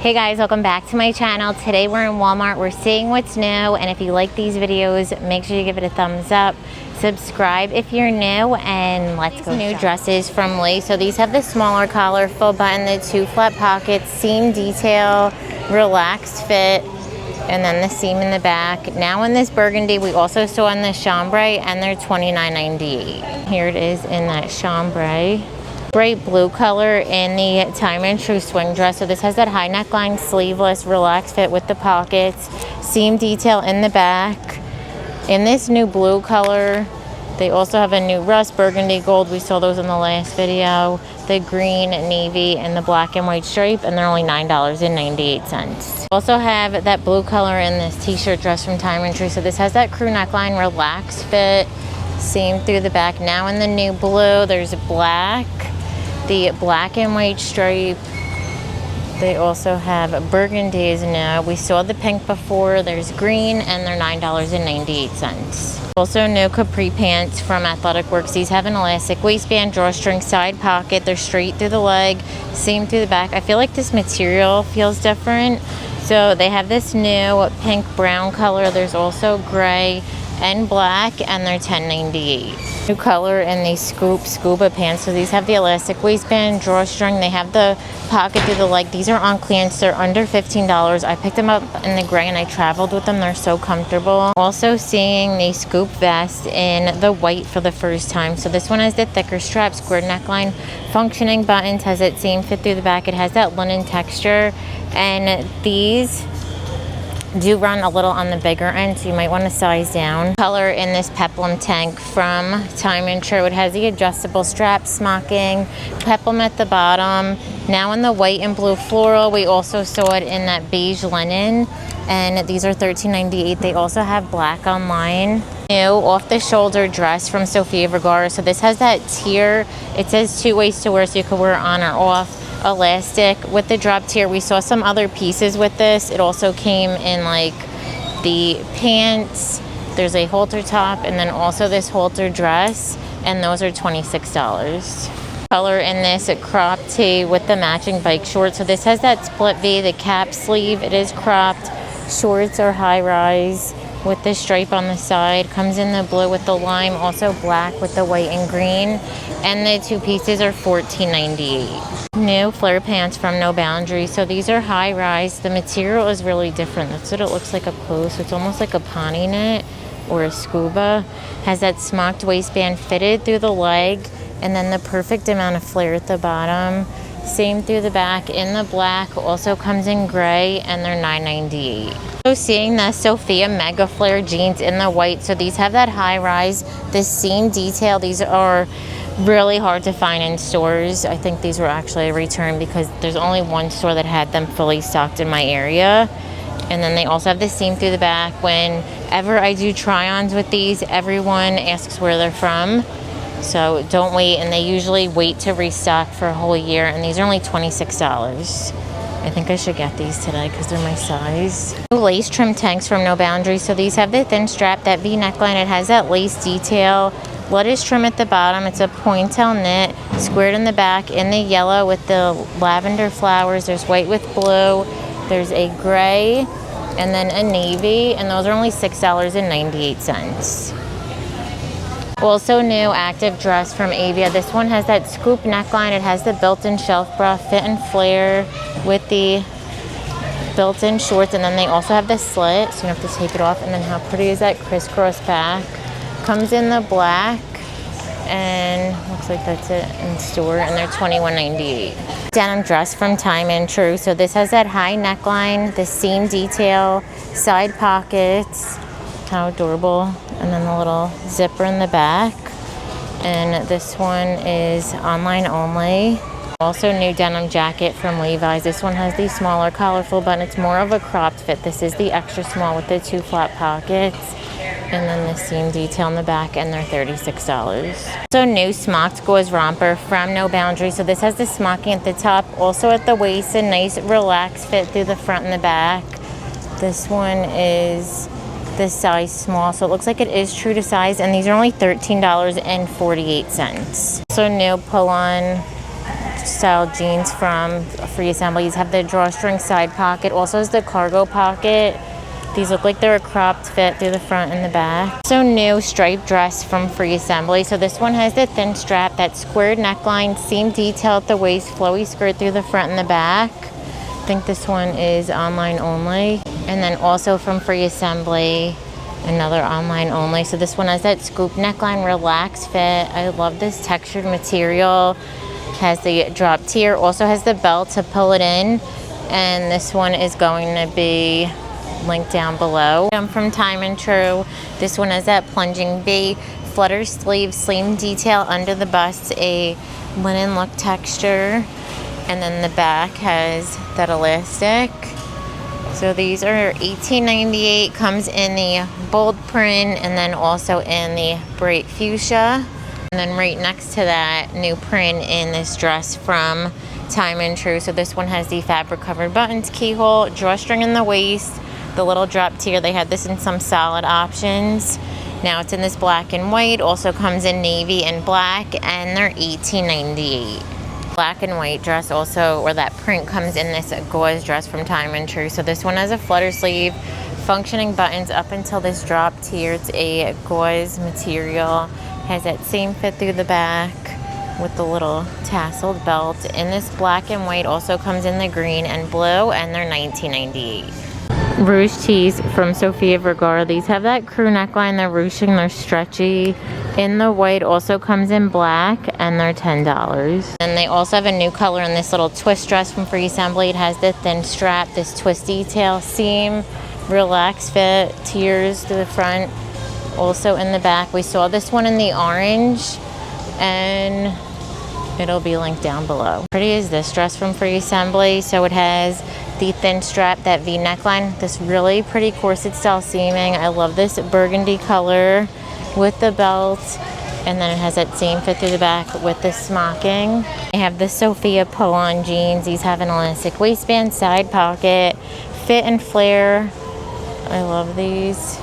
Hey guys, welcome back to my channel. Today we're in Walmart. We're seeing what's new, and if you like these videos, make sure you give it a thumbs up. Subscribe if you're new, and let's go. New dresses from Lee. So these have the smaller collar, full button, the 2 flat pockets, seam detail, relaxed fit, and then the seam in the back. Now in this burgundy, we also saw in the chambray, and they're $29.98. Here it is in that chambray. Bright blue color in the time and true swing dress. So this has that high neckline, sleeveless, relaxed fit with the pockets, seam detail in the back. In this new blue color, they also have a new rust burgundy gold. We saw those in the last video. The green, navy, and the black and white stripe, and they're only $9.98. Also have that blue color in this t-shirt dress from Time and True. So this has that crew neckline, relaxed fit, seam through the back. Now in the new blue, there's black, the black and white stripe. They also have burgundies now. We saw the pink before. There's green, and they're $9.98. Also new capri pants from Athletic Works. These have an elastic waistband, drawstring, side pocket. They're straight through the leg, seam through the back. I feel like this material feels different. So they have this new pink brown color. There's also gray and black, and they're $10.98. New color in these scuba pants. So these have the elastic waistband, drawstring. They have the pocket through the leg. These are on clearance. They're under $15. I picked them up in the gray and I traveled with them. They're so comfortable. Also seeing the scoop vest in the white for the first time. So this one has the thicker strap, square neckline, functioning buttons, has that same fit through the back. It has that linen texture, and these do run a little on the bigger end, so you might want to size down. Color in this peplum tank from Time and True. It has the adjustable strap, smocking, peplum at the bottom. Now in the white and blue floral. We also saw it in that beige linen, and these are $13.98. They also have black online. New off the shoulder dress from Sofia Vergara. So this has that tier. It says 2 ways to wear, so you could wear it on or off. Elastic with the drop tier. We saw some other pieces with this. It also came in like the pants. There's a halter top, and then also this halter dress, and those are $26. Color in this, a crop tee with the matching bike shorts. So this has that split V, the cap sleeve. It is cropped. Shorts are high rise with the stripe on the side. Comes in the blue with the lime, also black with the white and green, and the 2 pieces are $14.98. New flare pants from No Boundaries. So these are high rise. The material is really different. That's what it looks like up close. It's almost like a pony knit or a scuba. Has that smocked waistband fitted through the leg, and then the perfect amount of flare at the bottom. Same through the back in the black. Also comes in gray, and they're $9.98. So seeing the Sofia Mega Flare jeans in the white. So these have that high rise, the seam detail. These are really hard to find in stores. I think these were actually a return because there's only one store that had them fully stocked in my area. And then they also have the seam through the back. Whenever I do try-ons with these, everyone asks where they're from. So don't wait, and they usually wait to restock for a whole year, and these are only $26. I think I should get these today because they're my size. Lace trim tanks from No Boundaries. So these have the thin strap, that V neckline. It has that lace detail. Lettuce trim at the bottom. It's a pointel knit, squared in the back in the yellow with the lavender flowers. There's white with blue. There's a gray, and then a navy, and those are only $6.98. Also new active dress from Avia. This one has that scoop neckline. It has the built-in shelf bra, fit and flare with the built-in shorts, and then they also have the slit, so you have to take it off. And then how pretty is that crisscross back? Comes in the black, and looks like that's it in store, and they're $21.98. Denim dress from Time and True. So this has that high neckline, the seam detail, side pockets. How adorable. And then the little zipper in the back. And this one is online only. Also new denim jacket from Levi's. This one has the smaller collarful button. It's more of a cropped fit. This is the extra small with the 2 flat pockets. And then the seam detail in the back, and they're $36. So new smocked gauze romper from No Boundaries. So this has the smocking at the top, also at the waist, a nice relaxed fit through the front and the back. This one is the size small, so it looks like it is true to size, and these are only $13.48. So new pull-on style jeans from Free Assembly. These have the drawstring side pocket. Also has the cargo pocket. These look like they're a cropped fit through the front and the back. So new striped dress from Free Assembly. So this one has the thin strap, that squared neckline, seam detail at the waist, flowy skirt through the front and the back. I think this one is online only. And then also from Free Assembly, another online only. So this one has that scoop neckline, relaxed fit. I love this textured material. Has the drop tier, also has the belt to pull it in. And this one is going to be linked down below. From Time and True, this one has that plunging V, flutter sleeve, seam detail under the bust, a linen look texture, and then the back has that elastic. So these are $18.98, comes in the bold print and then also in the bright fuchsia. And then right next to that, new print in this dress from Time and True. So this one has the fabric covered buttons, keyhole, drawstring in the waist, the little drop tier. They had this in some solid options. Now it's in this black and white. Also comes in navy and black, and they're $18.98. Black and white dress also, or that print comes in this gauze dress from Time and True. So this one has a flutter sleeve, functioning buttons up until this drop tier. It's a gauze material. Has that same fit through the back with the little tasseled belt. In this black and white, also comes in the green and blue, and they're $19.98. Rouge tees from Sofia Vergara. These have that crew neckline, they're ruching, they're stretchy. In the white, also comes in black, and they're $10. And they also have a new color in this little twist dress from Free Assembly. It has the thin strap, this twist detail, seam, relaxed fit, tiers to the front. Also in the back, we saw this one in the orange, and it'll be linked down below. Pretty is this dress from Free Assembly. So it has the thin strap, that V neckline, this really pretty corset style seaming. I love this burgundy color with the belt, and then it has that same fit through the back with the smocking. I have the Sofia pull-on jeans. These have an elastic waistband, side pocket, fit and flare. I love these.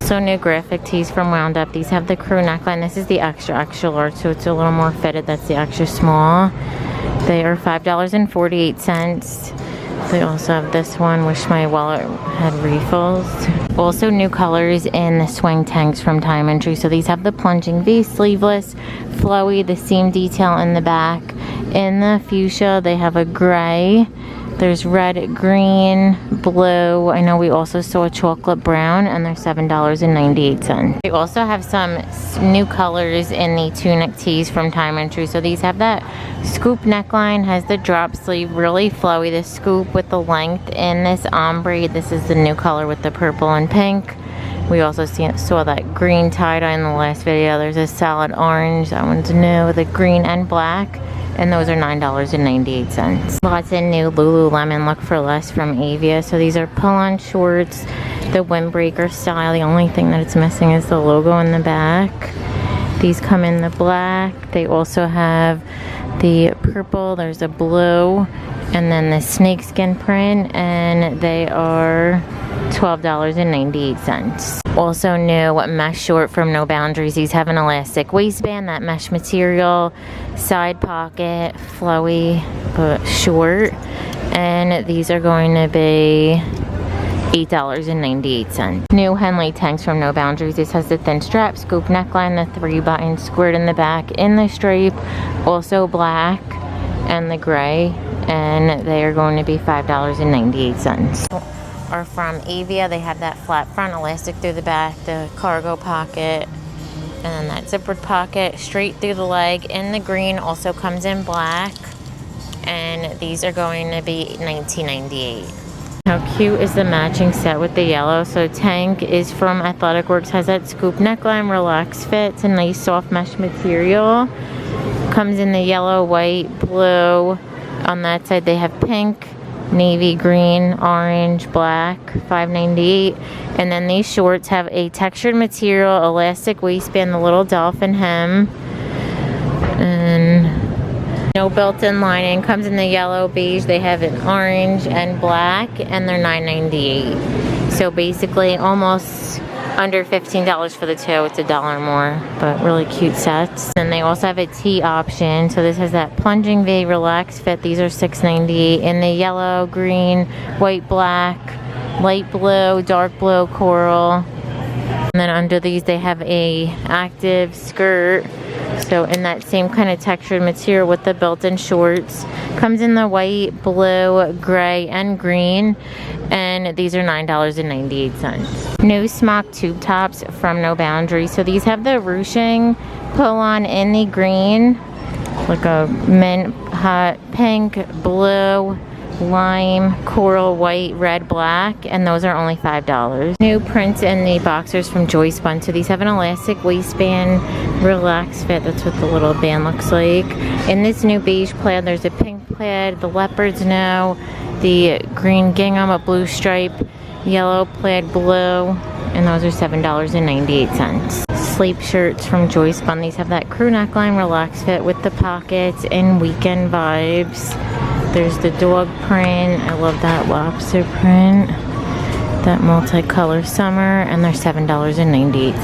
So new graphic tees from Wound Up. These have the crew neckline. This is the extra large, so it's a little more fitted. That's the extra small. They are $5.48. They also have this one. Wish my wallet had refills. Also new colors in the swing tanks from Time and True. So these have the plunging V, sleeveless, flowy, the seam detail in the back. In the fuchsia, they have a gray. There's red, green, blue. I know we also saw a chocolate brown, and they're $7.98. We also have some new colors in the tunic tees from Time and True. So these have that scoop neckline, has the drop sleeve, really flowy, the scoop with the length in this ombre. This is the new color with the purple and pink. We also saw that green tie-dye in the last video. There's a solid orange, that one's new, the green and black. And those are $9.98. Lots of new Lululemon look for less from Avia. So these are pull-on shorts, the windbreaker style. The only thing that it's missing is the logo in the back. These come in the black. They also have the purple. There's a blue, and then the snakeskin print, and they are $12.98. Also new mesh short from No Boundaries. These have an elastic waistband, that mesh material, side pocket, flowy but short, and these are going to be $8.98. New Henley tanks from No Boundaries. This has the thin strap, scoop neckline, the 3-button squirt in the back, in the stripe, also black, and the gray, and they are going to be $5.98. Are from Avia. They have that flat front, elastic through the back, the cargo pocket, and then that zippered pocket straight through the leg. In the green, also comes in black, and these are going to be $19.98. How cute is the matching set with the yellow? So tank is from Athletic Works, has that scoop neckline, relaxed fit. It's a nice soft mesh material. Comes in the yellow, white, blue. On that side they have pink, navy, green, orange, black, $5.98. And then these shorts have a textured material, elastic waistband, the little dolphin hem, and no built-in lining. Comes in the yellow, beige. They have an orange and black, and they're $9.98. So basically almost under $15 for the two. It's $1 more, but really cute sets. And they also have a tee option. So this has that plunging V relaxed fit. These are $6.90 in the yellow, green, white, black, light blue, dark blue, coral. And then under these they have a active skirt. So in that same kind of textured material with the built-in shorts. Comes in the white, blue, gray, and green. And these are $9.98. New smock tube tops from No Boundaries. So these have the ruching pull-on in the green. Like a mint, hot pink, blue, lime, coral, white, red, black, and those are only $5. New prints in the boxers from Joy Spun. So these have an elastic waistband, relaxed fit. That's what the little band looks like. In this new beige plaid, there's a pink plaid, the leopards now, the green gingham, a blue stripe, yellow plaid, blue, and those are $7.98. Sleep shirts from Joy Spun. These have that crew neckline, relaxed fit with the pockets and weekend vibes. There's the dog print. I love that lobster print. That multicolor summer, and they're $7.98.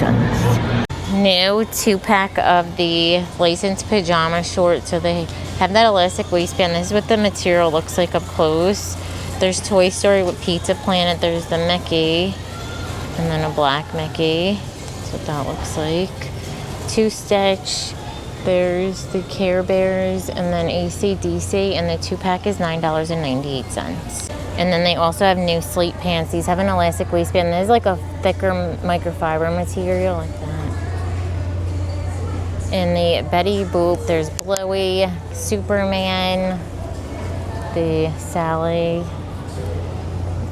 New 2-pack of the licensed pajama shorts. So they have that elastic waistband. This is what the material looks like up close. There's Toy Story with Pizza Planet. There's the Mickey, and then a black Mickey. That's what that looks like. 2-stitch. There's the Care Bears, and then AC/DC, and the 2-pack is $9.98. And then they also have new sleep pants. These have an elastic waistband. There's like a thicker microfiber material like that. In the Betty Boop, there's Bluey, Superman, the Sally,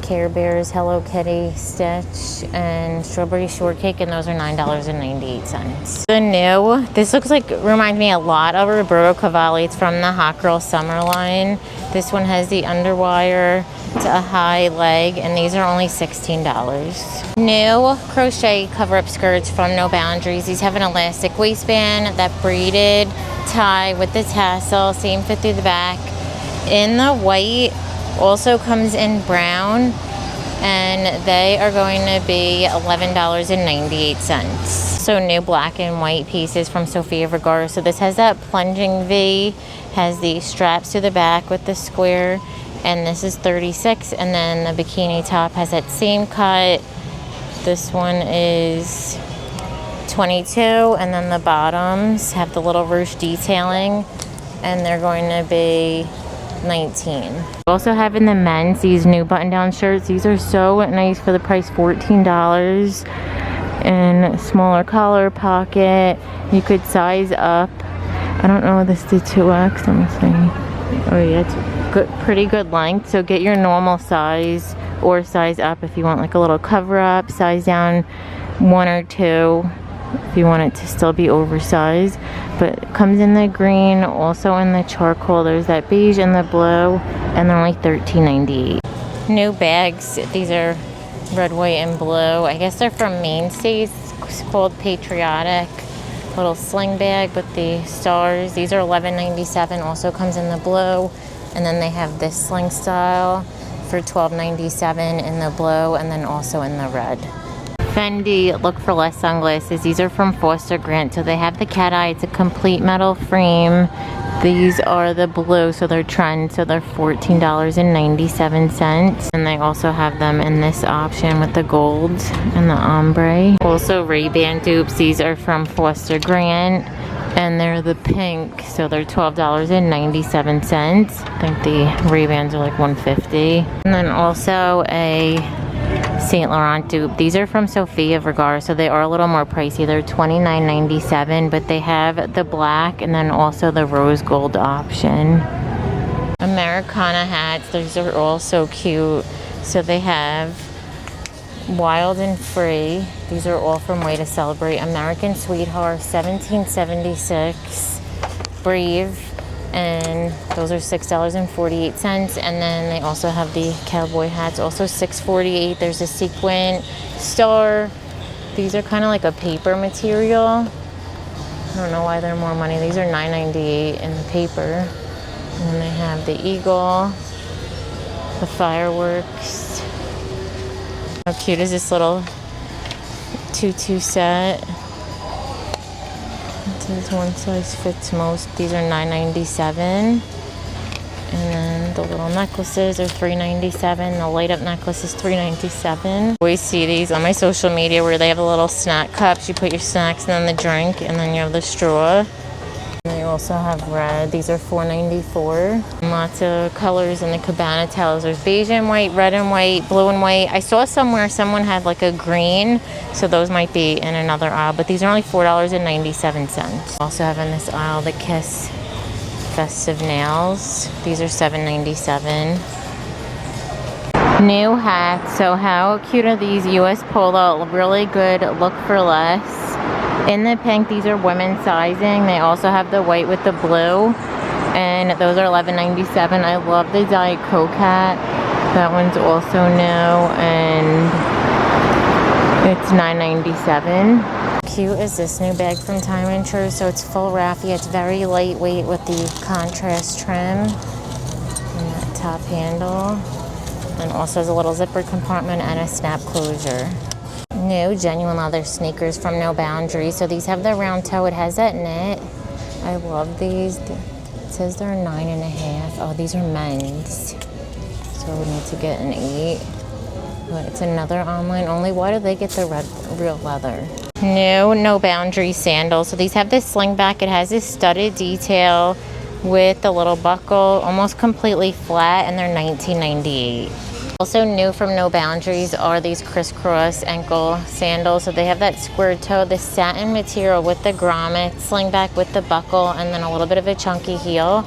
Care Bears, Hello Kitty, Stitch, and Strawberry Shortcake, and those are $9.98. The new, this looks like, reminds me a lot of Roberto Cavalli. It's from the Hot Girl Summer line. This one has the underwire to a high leg, and these are only $16. New crochet cover-up skirts from No Boundaries. These have an elastic waistband, that braided tie with the tassel, same fit through the back. In the white, also comes in brown, and they are going to be $11.98. So new black and white pieces from Sofia Vergara. So this has that plunging V, has the straps to the back with the square, and this is $36. And then the bikini top has that same cut. This one is $22, and then the bottoms have the little ruche detailing, and they're going to be $19. We also have in the men's these new button-down shirts. These are so nice for the price, $14. And smaller collar, pocket. You could size up. I don't know, this is 2X. Let me see. Oh yeah, it's good, pretty good length. So get your normal size or size up if you want like a little cover up. Size down 1 or 2 if you want it to still be oversized. But it comes in the green, also in the charcoal. There's that beige and the blue, and they're only $13.98. New bags. These are red, white, and blue. I guess they're from Mainstays. It's called Patriotic. Little sling bag with the stars. These are $11.97. Also comes in the blue, and then they have this sling style for $12.97 in the blue, and then also in the red. Fendi Look for Less sunglasses. These are from Foster Grant. So they have the cat eye. It's a complete metal frame. These are the blue, so they're trend. So they're $14.97. And they also have them in this option with the gold and the ombre. Also Ray-Ban dupes. These are from Foster Grant, and they're the pink. So they're $12.97. I think the Ray-Bans are like $150. And then also a Saint Laurent dupe. These are from Sofia Vergara, so they are a little more pricey. They're $29.97, but they have the black and then also the rose gold option. Americana hats. These are all so cute. So they have Wild and Free. These are all from Way to Celebrate. American Sweetheart, 1776. Brave. And those are $6.48. And then they also have the cowboy hats, also $6.48. There's a sequin star. These are kind of like a paper material. I don't know why they're more money. These are $9.98 in the paper. And then they have the eagle, the fireworks. How cute is this little tutu set. It says one size fits most. These are $9.97. And then the little necklaces are $3.97. The light up necklace is $3.97. I always see these on my social media where they have the little snack cups. You put your snacks and then the drink, and then you have the straw. And they also have red. These are $4.94. And lots of colors in the cabana towels. There's beige and white, red and white, blue and white. I saw somewhere someone had like a green, so those might be in another aisle, but these are only $4.97. Also have in this aisle the Kiss festive nails. These are $7.97. New hats. So how cute are these? US Polo, really good, look for less. In the pink, these are women's sizing. They also have the white with the blue, and those are $11.97. I love the Diet Coke hat. That one's also new, and it's $9.97. Cute is this new bag from Time & Tru. So it's full raffia. It's very lightweight with the contrast trim and that top handle, and also has a little zipper compartment and a snap closure. New genuine leather sneakers from No Boundaries. So these have the round toe. It has that knit. I love these. It says they're 9.5. Oh, these are men's, so we need to get an 8. But it's another online only. Why do they get the real leather? New No Boundaries sandals. So these have this sling back. It has this studded detail with a little buckle, almost completely flat, and they're $19.98. Also new from No Boundaries are these crisscross ankle sandals. So they have that square toe, the satin material with the grommet, sling back with the buckle, and then a little bit of a chunky heel.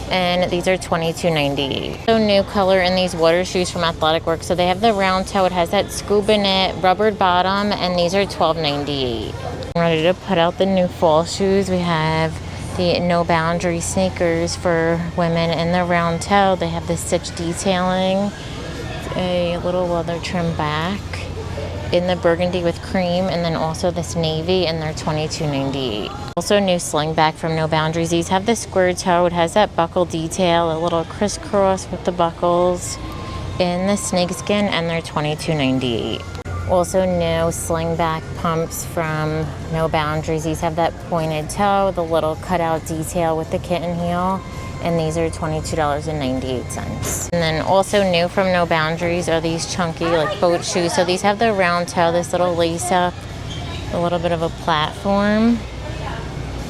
And these are $22.98. So new color in these water shoes from Athletic Work. So they have the round toe. It has that scuba knit, rubbered bottom, and these are $12.98. I'm ready to put out the new fall shoes. We have the No Boundaries sneakers for women in the round toe. They have the stitch detailing, a little leather trim back in the burgundy with cream, and then also this navy, and they're $22.98. Also new sling back from No Boundaries. These have the square toe. It has that buckle detail, a little crisscross with the buckles in the snakeskin, and they're $22.98. Also new sling back pumps from No Boundaries. These have that pointed toe, the little cutout detail with the kitten heel, and these are $22.98. And then also new from No Boundaries are these chunky like boat shoes. So these have the round toe, this little lace up, a little bit of a platform,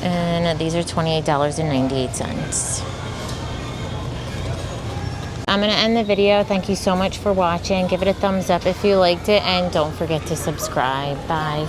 and these are $28.98. I'm going to end the video. Thank you so much for watching. Give it a thumbs up if you liked it, and don't forget to subscribe. Bye.